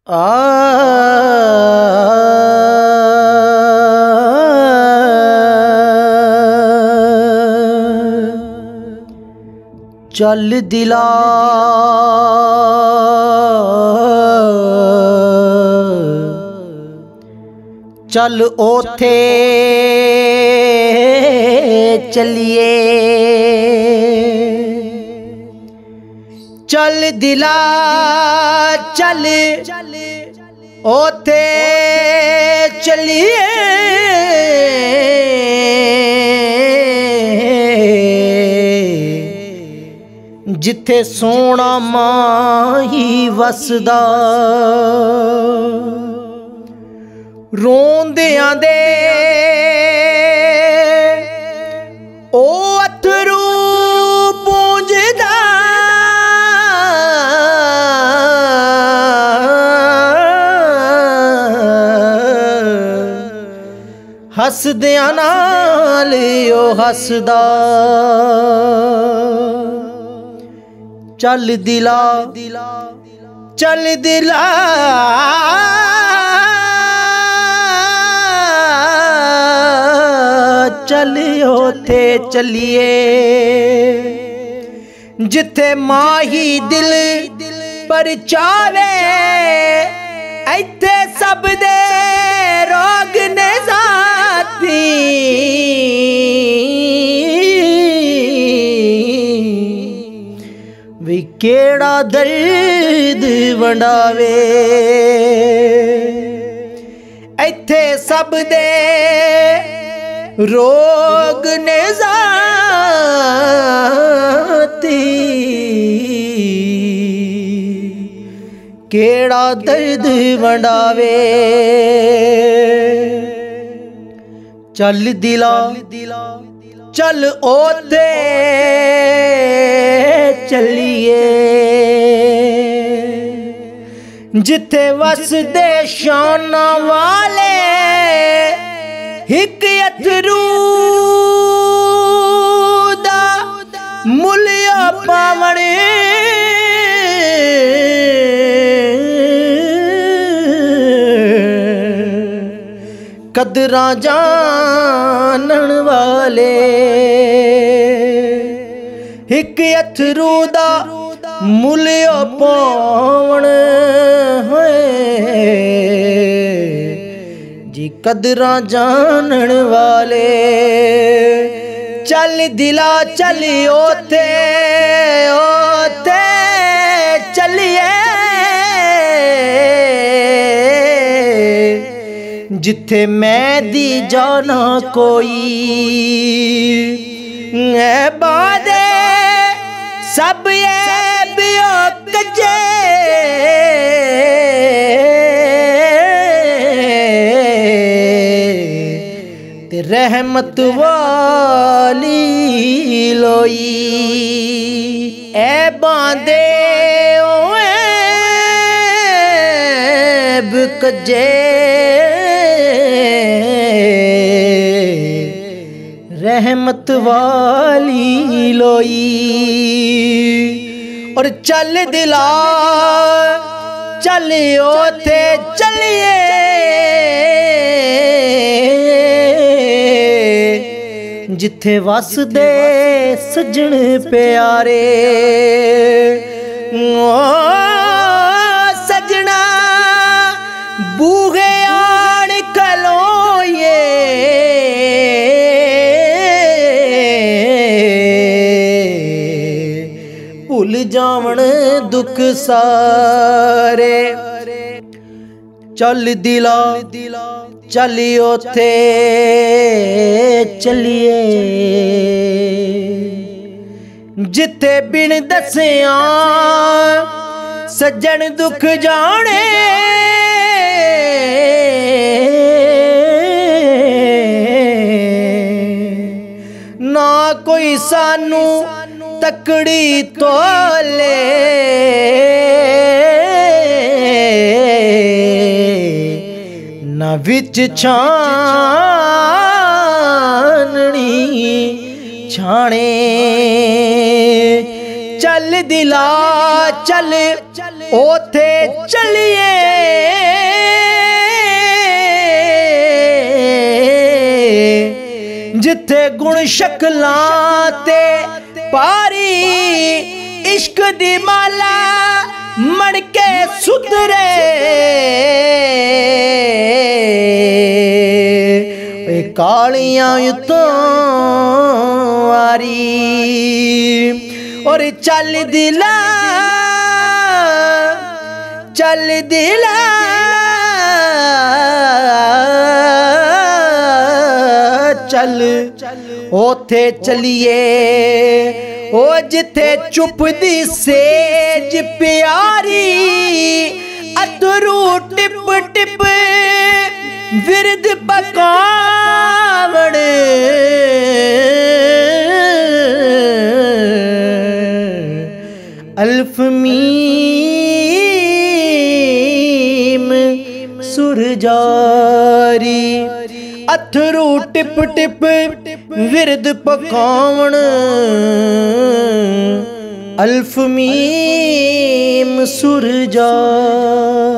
चल दिला चल ओथे चलिए, चल दिला चल ओथे चलिए, जिथे सोना माही वसदा रोंदियां दे ओ अथरू पूंजदा, हसदियां नाल ओ हसदा। चल दिला चल दिला चल ओथे चलिए, जिथे माही दिल परचावे इत्थे सब दे रोग ने जाती, वी केड़ा दर्द वंडावे इत्थे सब दे रोग ने जाती, केड़ा दर्द वंडावे। चल दिला चल ओथे चलिए, जिथे वसदे शाना वाले हिक अथरू दा मुलिया पावणे, कदरां जानन वाले हिक अथरू दा मुलिया पावण है, जी कदरां जानन वाले। चल दिला चल ओथे ओथे चलिए, जिथे मैं दी जाना कोई बादे सब ये बियो कजे, ते रहमत वाली लोई ए बांदे कजे, रहमत वाली लोई। और चल दिला चल ओथे चलिए, जिथे वसदे सजन प्यारे ओ सजना बूहे आड़ खलोए, भुल जावण दुख सारे। चल दिला चल ओथे चलिए, जिथे बिन दसिया सज्जन दुख जाने, ना कोई सानू तकड़ी तोले, ना विच छाननी छाने। चल दिला चल ओथे चलिए, जिथे गुण शक्लां ते पारी इश्क दी माला मड़के सुधरे कालियां तो आरी और चल दिला चल ओथे चलिए ओ जिथे चुपदी सेज प्यारी अथरू टिप टिप विरद पकावण अल्फ मीम सुर जारी अथरू टिप टिप विरद पकावण अल्फ मीम सुर जारी।